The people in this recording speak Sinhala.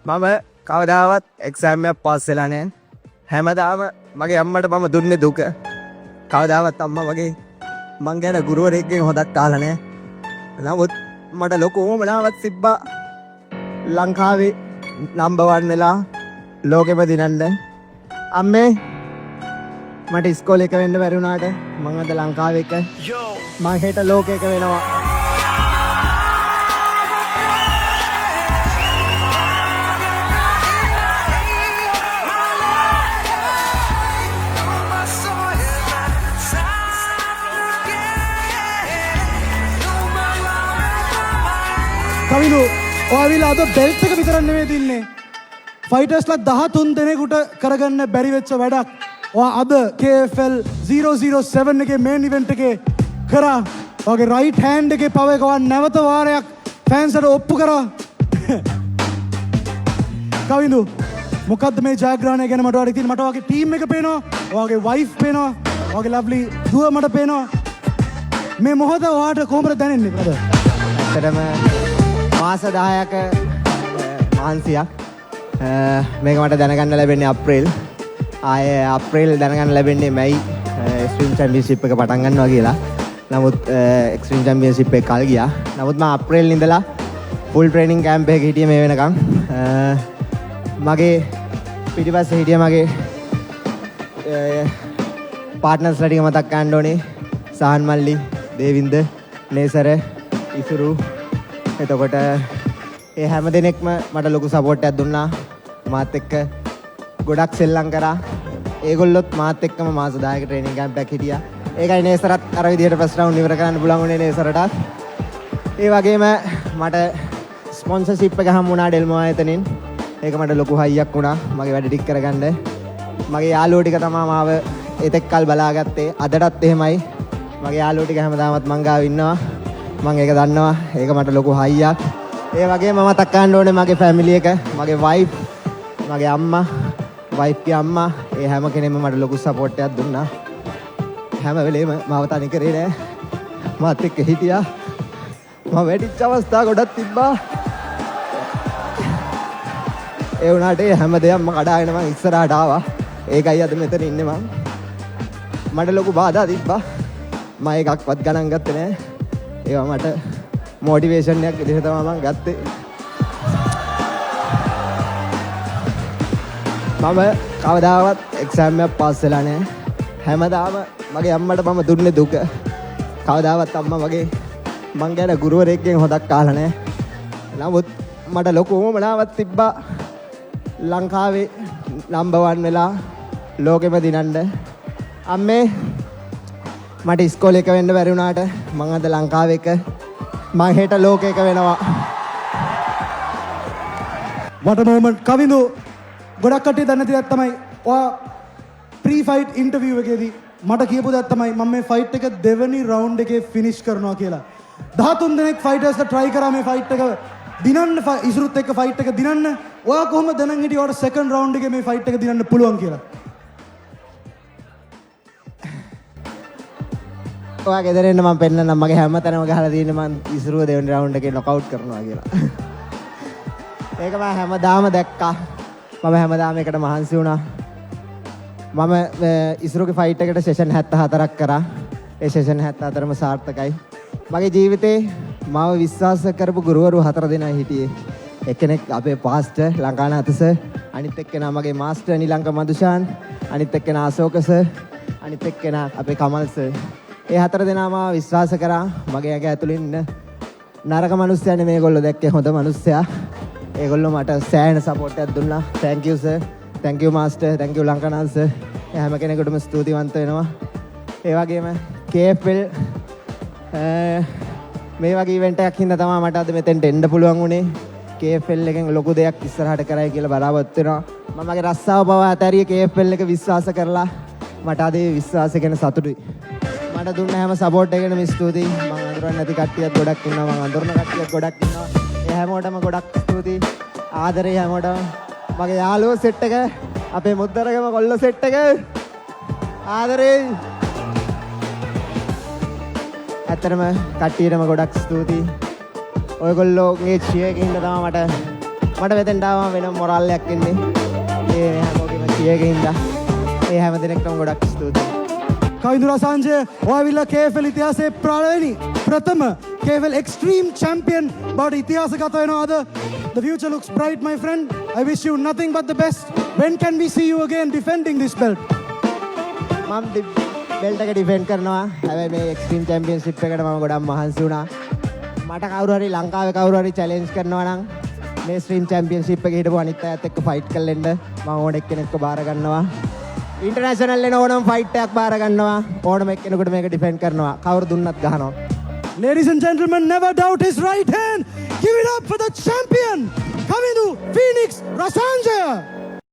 මම කවදාවත් එක්සෑම් එකක් පාස් වෙලා නැහැ. හැමදාම මගේ අම්මට මම දුන්නේ දුක. කවදාවත් අම්මා වගේ මං ගැන ගුරුවරයෙක්ගෙන් හොදක් අහලා නැහැ. නමුත් මට ලොකු උවමනාවක් තිබ්බා ලංකාවේ නම්බර් 1 වෙලා ලෝකෙම දිනන්න. අම්මේ මට ඉස්කෝලේ එක වෙන්න බැරි වුණාට මං අද ලංකාවේ එක මං හෙට ලෝකෙක වෙනවා. කවිනු ඔයාවිලා අද බෙල්ට් එක විතරක් නෙමෙයි දින්නේ. ෆයිටර්ස්ලා 13 දෙනෙකුට කරගන්න බැරි වෙච්ච වැඩක්. ඔයා අද KFL 007 එකේ මේන් ඉවෙන්ට් එකේ කරා. ඔයාගේ රයිට් හෑන්ඩ් එකේ පව එක වන් නැවත වාරයක් ෆෑන්ස්ට ඔප්පු කරා. කවිනු මොකද්ද මේ ජයග්‍රහණය ගැන මට ඔයාලට තියෙන මට ඔයාගේ ටීම් එක පේනවා. ඔයාගේ වයිෆ් පේනවා. ඔයාගේ ලව්ලි දුව මට පේනවා. මේ මොහොත ඔයාට කොහොමද දැනෙන්නේ බ්‍රදර්? ඇත්තටම මාස 10ක මාන්සියක් මේක මට දැනගන්න ලැබෙන්නේ අප්‍රේල්. ආයේ අප්‍රේල් දැනගන්න ලැබෙන්නේ මැයි එක්ස්ට්‍රීම් චැම්පියන්ෂිප් එක පටන් ගන්නවා කියලා. නමුත් එක්ස්ට්‍රීම් චැම්පියන්ෂිප් එක කල් ගියා. නමුත් මම අප්‍රේල් ඉඳලා ෆුල් ට්‍රේනින් කැම්ප් එකක හිටියේ මේ වෙනකන්. මගේ පිටිපස්සේ හිටිය මගේ පාර්ට්නර්ස්ලා ටික මතක් ගන්න ඕනේ. සහන් මල්ලි, දේවින්ද, නේසර, ඉසුරු. එතකොට ඒ හැම දෙනෙක්ම මට ලොකු සපෝට් එකක් දුන්නා. මාත් එක්ක ගොඩක් සෙල්ලම් කරා. ඒගොල්ලොත් මාත් එක්කම මාස 10ක ට්‍රේනින් කැම්ප් එකක් හිටියා. ඒකයි නේසරත් අර විදියට ෆස්ට් රවුන්ඩ් ඉවර කරන්න පුළුවන් වුණේ නේසරටත්. ඒ වගේම මට ස්පොන්සර්ෂිප් එක හම්බ වුණා ඩෙල්මෝ ආයතනෙන්. ඒක මට ලොකු හයියක් වුණා මගේ වැඩ ටික කරගන්න. මගේ යාළුවෝ ටික තමයි මාව එතෙක් කල් බලාගත්තේ. අදටත් එහෙමයි. මගේ යාළුවෝ ටික හැමදාමත් මං ගාව ඉන්නවා. මං ඒක දන්නවා. ඒක මට ලොකු හයියක්. ඒ වගේම මතක් කරන්න ඕනේ මගේ ෆැමිලි එක, මගේ වයිෆ්, මගේ අම්මා, වයිෆ්ගේ අම්මා, ඒ හැම කෙනෙක්ම මට ලොකු සපෝට් එකක් දුන්නා. හැම වෙලේම මාව තනි කරේ නෑ. මාත් එක්ක හිටියා. මම වැඩිච්ච අවස්ථා ගොඩක් තිබ්බා. ඒ වුණාට හැම දෙයක්ම කඩාගෙන මම ඉස්සරහට ආවා. ඒකයි අද මෙතන ඉන්නේ මම. මට ලොකු බාධා තිබ්බා. මම එකක්වත් ගණන් ගත්තේ නෑ. ඒවා මට මොටිවේෂන් එකක් විදිහට තමයි මම ගත්තේ. මම කවදාවත් එක්සෑම් එකක් පාස් වෙලා නැහැ. හැමදාම මගේ අම්මට මම දුන්නේ දුක. කවදාවත් අම්මා වගේ මං ගැන ගුරුවරයෙක්ගෙන් හොදක් අහලා නැහැ. නමුත් මට ලොකු උවමනාවක් තිබ්බා ලංකාවේ නම්බර් 1 වෙලා ලෝකෙම දිනන්න. අම්මේ මට ඉස්කෝලේ එක වෙන්න බැරි වුණාට මං අද ලංකාවේ එක මං හෙට ලෝකෙක වෙනවා. what a moment. කවිඳු ගොඩක් කට්ටිය දන්නේ නැති දෙයක් තමයි ඔයා ප්‍රී ෆයිට් ඉන්ටර්විව් එකේදී මට කියපු දෙයක් තමයි මම මේ ෆයිට් එක දෙවෙනි රවුන්ඩ් එකේ ෆිනිෂ් කරනවා කියලා. 13 දෙනෙක් ෆයිටර්ස්ලා try කරා මේ ෆයිට් එක දිනන්න ඉසුරුත් එක්ක ෆයිට් එක දිනන්න. ඔයා කොහොමද දැනන් හිටියේ ඔයාට සෙකන්ඩ් රවුන්ඩ් එකේ මේ ෆයිට් එක දිනන්න පුළුවන් කියලා? ඔයා ගෙදර එන්න මම පෙන්නන්නම් මගේ හැමතැනම ගහලා තියෙන්නේ මම ඉසුරුව දෙවෙනි රවුන්ඩ් එකේ නොකවුට් කරනවා කියලා. ඒක මම හැමදාම දැක්කා. මම හැමදාම එකට මහන්සි වුණා. මම ඉසුරුගේ ෆයිට් එකට සෙෂන් 74ක් කරා. ඒ සෙෂන් 74ම සාර්ථකයි. මගේ ජීවිතේ මාව විශ්වාස කරපු ගුරුවරු 4 දෙනා හිටියේ. එක්කෙනෙක් අපේ පාස්ටර් ලංකානාත සර්, අනිත් එක්කෙනා මගේ මාස්ටර් නිලංක මදුෂාන්, අනිත් එක්කෙනා අශෝක සර්, අනිත් එක්කෙනා අපේ කමල් සර්. ඒ 4 දෙනා මාව විශ්වාස කරා. මගේ ඇඟ ඇතුළේ ඉන්න නරක මිනිස්සුයනේ මේගොල්ලෝ දැක්කේ හොඳ මිනිස්සයා. ඒගොල්ලෝ මට සෑහෙන සපෝට් එකක් දුන්නා. thank you sir, thank you master, thank you Lankanatha sir. හැම කෙනෙකුටම ස්තුතිවන්ත වෙනවා. ඒ වගේම KFL මේ වගේ ඉවෙන්ට් එකක් හින්දා තමයි මට අද මෙතෙන්ට එන්න පුළුවන් වුණේ. KFL එකෙන් ලොකු දෙයක් ඉස්සරහට කරයි කියලා බලාපොරොත්තු වෙනවා. මම මගේ රස්සාව පවා අතහැරියේ KFL එක විශ්වාස කරලා. මට අද ඒ විශ්වාසය ගැන සතුටුයි. මට දුන්න හැම සපෝට් එකකටම ස්තුතියි. මම අඳුරන්නේ නැති කට්ටියක් ගොඩක් ඉන්නවා. මම අඳුරන කට්ටියක් ගොඩක් ඉන්නවා. ඒ හැමෝටම ගොඩක් ස්තුතියි. ආදරේ හැමෝටම. මගේ යාළුවෝ සෙට් එක, අපේ මුද්දරගම කොල්ල සෙට් එක. ආදරේ. ඇත්තටම කට්ටියටම ගොඩක් ස්තුතියි. ඔයගොල්ලෝගේ චියර් එකකින් තමයි මට මට වෙතෙන්ට ආවම වෙන මොරල් එකක් ඉන්නේ. ඒ හැමෝගෙම සියයක හින්දා. ඒ හැම දිනෙකටම ගොඩක් ස්තුතියි. කවිඳු රසාංජය ඔයාවිල්ලා KFL ඉතිහාසයේ ප්‍රථම KFL Extreme Champion බවට ඉතිහාසගත වෙනවා අද. The future looks bright, my friend. I wish you nothing but the best. When can we see you again defending this belt? මම බෙල්ට් එක ඩිෆෙන්ඩ් කරනවා. හැබැයි මේ එක්ස්ට්‍රීම් චැම්පියන්ෂිප් එකට මම ගොඩක් මහන්සි වුණා. මට කවුරු හරි ලංකාවේ කවුරු හරි චැලෙන්ජ් කරනවා නම් මේ ස්ට්‍රීම් චැම්පියන්ෂිප් එකේ හිටපු අනිත් අයත් එක්ක ෆයිට් කරලා එන්න මම ඕන එක්කෙනෙක්ව බාර ගන්නවා. ඉන්ටර්නැෂනල් එන ඕනම ෆයිට් එකක් බාර ගන්නවා. ඕනම එක්කෙනෙකුට මේක ඩිෆෙන්ඩ් කරනවා. කවුරු දුන්නත් ගහනවා. Ladies and gentlemen, never doubt his right hand. Give it up for the champion, Kavindu Phoenix Rasanja.